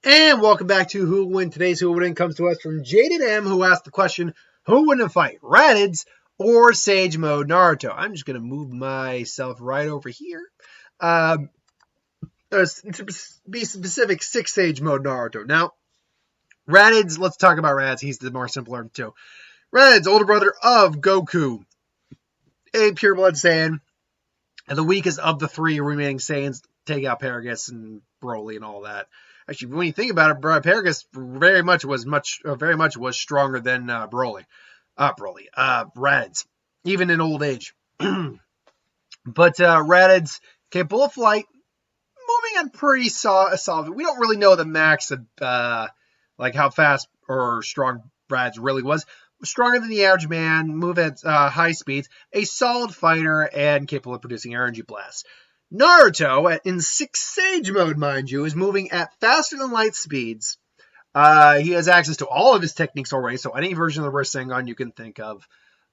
And welcome back to Who Will Win. Today's Who Will Win comes to us from Jaded M, who asked the question, who would in a fight, Radditz or Sage Mode Naruto? I'm just going to move myself right over here. To be specific, 6 Sage Mode Naruto. Now, Radditz, let's talk about Radditz. He's the more simpler of the two. Radditz, older brother of Goku, a pure-blood Saiyan, and the weakest of the 3 remaining Saiyans. Take out Paragus and Broly and all that. Actually, when you think about it, Paragus very much was stronger than Radditz, even in old age. But Radditz capable of flight, moving on pretty solid. We don't really know the max of like how fast or strong Radditz really was. Stronger than the average man, move at high speeds, a solid fighter, and capable of producing energy blasts. Naruto, in 6 Sage Mode, mind you, is moving at faster than light speeds. He has access to all of his techniques already, so any version of the Reverse Sengon you can think of.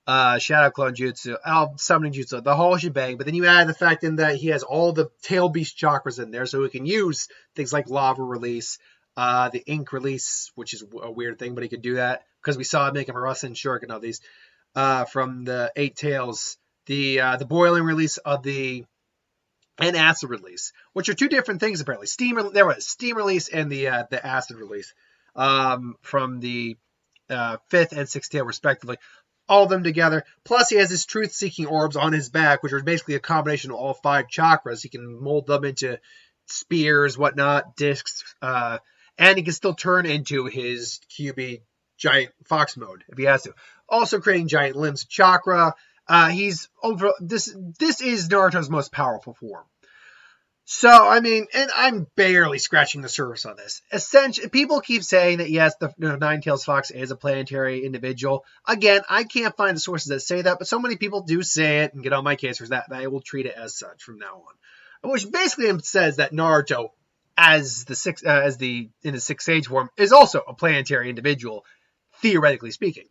Shadow Clone Jutsu, Summoning Jutsu, the whole shebang. But then you add the fact in that he has all the Tail Beast chakras in there, so he can use things like Lava Release, the Ink Release, which is a weird thing, but he could do that, because we saw him make a Rasen Shuriken of these from the 8 Tails. The Boiling Release of the... and Acid Release, which are 2 different things apparently. There was Steam Release and the Acid Release from the 5th and 6th tail respectively. All of them together. Plus he has his Truth-Seeking Orbs on his back, which are basically a combination of all 5 chakras. He can mold them into spears, whatnot, discs, and he can still turn into his QB Giant Fox mode if he has to. Also creating Giant Limbs chakra. He's over this is Naruto's most powerful form. So, I mean, and I'm barely scratching the surface on this. Essentially, people keep saying that, yes, the Nine-Tails Fox is a planetary individual. Again, I can't find the sources that say that, but so many people do say it and get on my case for that I will treat it as such from now on. Which basically says that Naruto, in his 6 Sage form, is also a planetary individual, theoretically speaking.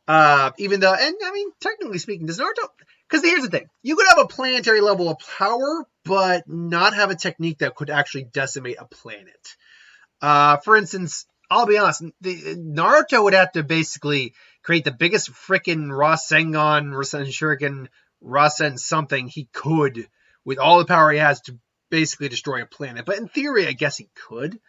Even though, and I mean, technically speaking, does Naruto... Because here's the thing. You could have a planetary level of power, but not have a technique that could actually decimate a planet. For instance, I'll be honest, Naruto would have to basically create the biggest frickin' Rasengan, Rasen Shuriken, Rasen something he could with all the power he has to basically destroy a planet. But in theory, I guess he could.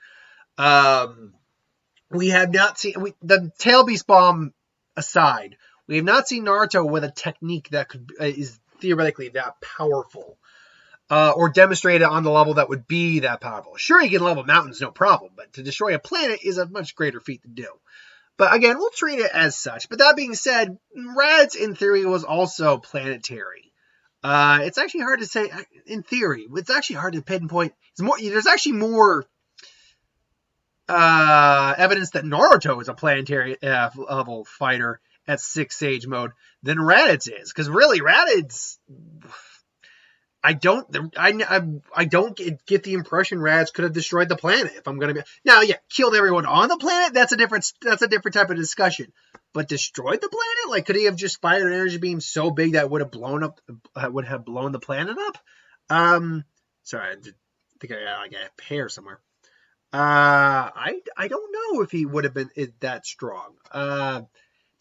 We have not seen... the Tail Beast Bomb aside, we have not seen Naruto with a technique that is theoretically that powerful, or demonstrated on the level that would be that powerful. Sure, he can level mountains, no problem, but to destroy a planet is a much greater feat to do. But again, we'll treat it as such. But that being said, Radditz, in theory, was also planetary. It's actually hard to say, in theory, it's actually hard to pinpoint. There's actually more evidence that Naruto is a planetary level fighter at 6 Sage mode than Radditz is, because really Radditz, I don't get the impression Radditz could have destroyed the planet. If I'm gonna be now, yeah, killed everyone on the planet. That's a different type of discussion. But destroyed the planet, like could he have just fired an energy beam so big that would have blown the planet up? Sorry, I think I got like a hair somewhere. I don't know if he would have been that strong.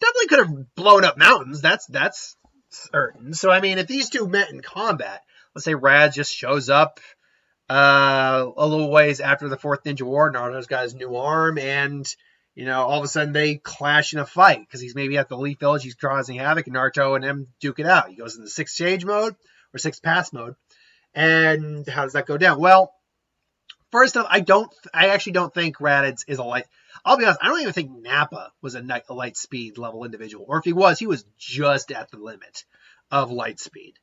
Definitely could have blown up mountains. That's certain. So I mean, if these two met in combat, let's say Rad just shows up a little ways after the 4th Ninja War, Naruto's got his new arm, and all of a sudden they clash in a fight because he's maybe at the Leaf Village, he's causing havoc, and Naruto and him duke it out. He goes into 6 Sage mode or 6 Pass mode, and how does that go down? Well, first off, I actually don't think Radditz is a light. I'll be honest, I don't even think Nappa was a light speed level individual. Or if he was just at the limit of light speed.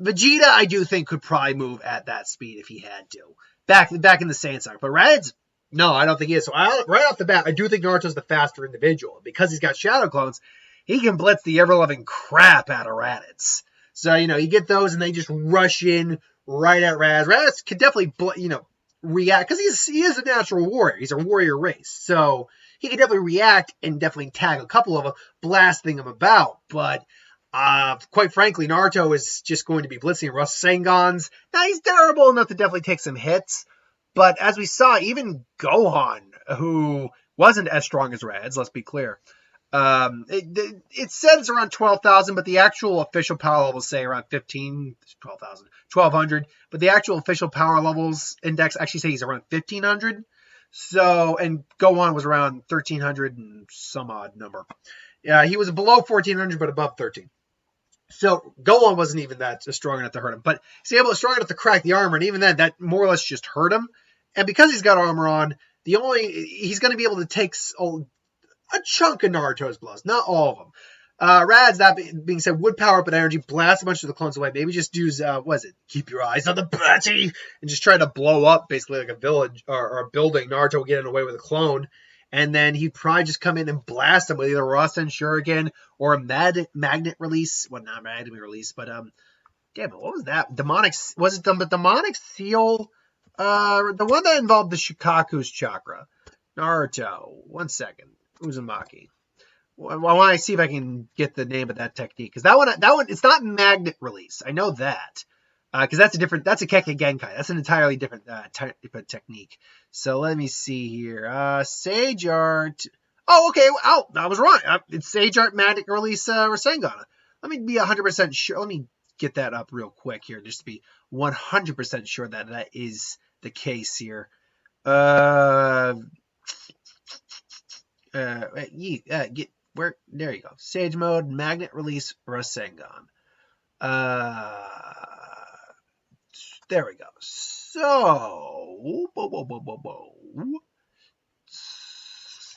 Vegeta, I do think, could probably move at that speed if he had to. Back in the Saiyan saga. But Radditz, no, I don't think he is. So right off the bat, I do think Naruto's the faster individual. Because he's got Shadow Clones, he can blitz the ever-loving crap out of Radditz. So, you get those and they just rush in right at Radditz. Radditz can definitely, react, because he is a natural warrior. He's a warrior race. So he can definitely react and definitely tag a couple of them, blasting them about. But quite frankly, Naruto is just going to be blitzing Rasengans. Now, he's durable enough to definitely take some hits. But as we saw, even Gohan, who wasn't as strong as Radditz, let's be clear, it says around 12,000, but the actual official power levels say around 12,000, 1,200. But the actual official power levels index actually say he's around 1,500. So, and Gohan was around 1,300 and some odd number. Yeah, he was below 1,400, but above 13. So Gohan wasn't even that strong enough to hurt him. But he's strong enough to crack the armor, and even then, that more or less just hurt him. And because he's got armor on, he's going to be able to take a chunk of Naruto's blows, not all of them. Rads, that being said, would power up an energy, blast a bunch of the clones away. Maybe just use, keep your eyes on the batty, and just try to blow up basically like a village or a building. Naruto getting away with a clone. And then he'd probably just come in and blast them with either Rasen Shuriken or a magnet release. Well, not magnet release, but damn it, what was that? Was it the demonic seal? The one that involved the Shikaku's chakra. Naruto. 1 second. Uzumaki. I want to see if I can get the name of that technique, because that one, it's not magnet release. I know that. Because that's a Kekkei Genkai. That's an entirely different type of technique. So let me see here. Sage Art. Oh, okay. Oh, I was wrong. It's Sage Art Magnet Release Rasengan. Let me be 100% sure. Let me get that up real quick here, just to be 100% sure that is the case here. There you go. Sage Mode Magnet Release Rasengan. There we go. So,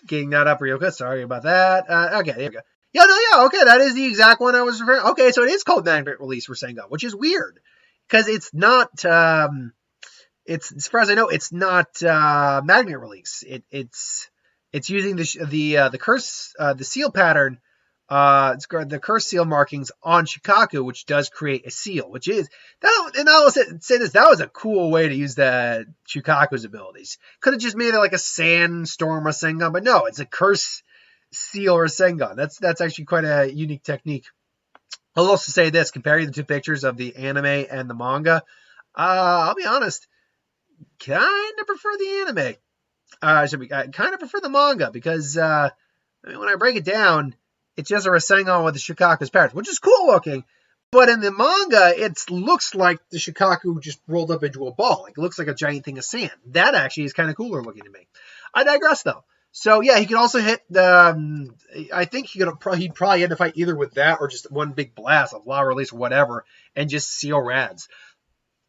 getting that up real quick. Sorry about that. Okay, there we go. Okay, that is the exact one I was referring. Okay, so it is called Magnet Release Rasengan, which is weird because it's not. It's as far as I know, it's not magnet release. It's using the curse the seal pattern. It's got the curse seal markings on Shikaku, which does create a seal, which is that. And I will say this: that was a cool way to use the Shikaku's abilities. Could have just made it like a sandstorm Rasengan, but no, it's a curse seal Rasengan. That's actually quite a unique technique. I'll also say this: comparing the two pictures of the anime and the manga, I'll be honest, kind of prefer the anime. I kind of prefer the manga because when I break it down, it's just a Rasengan with the Shikaku's parents, which is cool looking. But in the manga, it looks like the Shikaku just rolled up into a ball. Like, it looks like a giant thing of sand. That actually is kind of cooler looking to me. I digress, though. So, yeah, he could also hit the... I think he'd probably end the fight either with that or just one big blast of lava release or whatever and just seal Rads.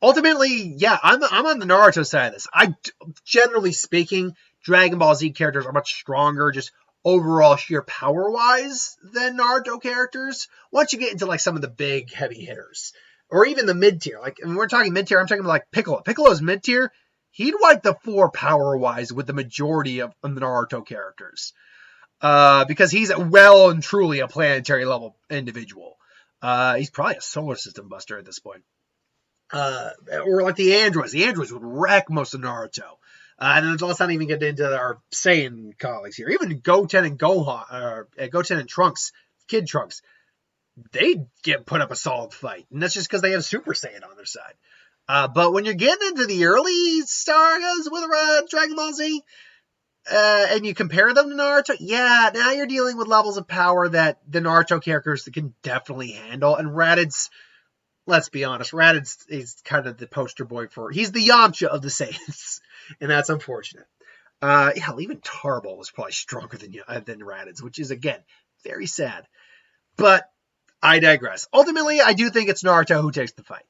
Ultimately, yeah, I'm on the Naruto side of this. Generally speaking, Dragon Ball Z characters are much stronger, just overall sheer power-wise than Naruto characters. Once you get into like some of the big heavy hitters, or even the mid-tier, like when we're talking mid-tier, I'm talking about like Piccolo. Piccolo's mid-tier. He'd wipe the floor power-wise with the majority of the Naruto characters, because he's well and truly a planetary level individual. He's probably a solar system buster at this point. Or like the androids. The androids would wreck most of Naruto. And let's not even get into our Saiyan colleagues here. Even Goten and Gohan, Goten and Trunks, Kid Trunks, they get put up a solid fight. And that's just because they have Super Saiyan on their side. But when you're getting into the early sagas with Dragon Ball Z, and you compare them to Naruto, yeah, now you're dealing with levels of power that the Naruto characters can definitely handle. And Radditz, let's be honest, Radditz is kind of the poster boy he's the Yamcha of the Saiyans. And that's unfortunate. Hell, even Tarball was probably stronger than Radditz, which is, again, very sad. But I digress. Ultimately, I do think it's Naruto who takes the fight.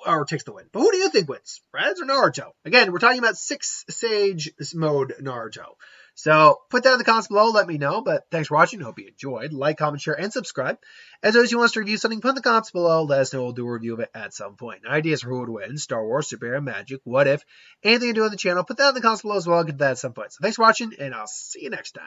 Or takes the win. But who do you think wins? Radditz or Naruto? Again, we're talking about 6 Sage mode Naruto. So put that in the comments below. Let me know. But thanks for watching. Hope you enjoyed. Like, comment, share, and subscribe. As always, if you want us to review something, put in the comments below. Let us know. We'll do a review of it at some point. Ideas for who would win. Star Wars, superhero, magic, what if, anything to do on the channel. Put that in the comments below as well. I'll get that at some point. So thanks for watching, and I'll see you next time.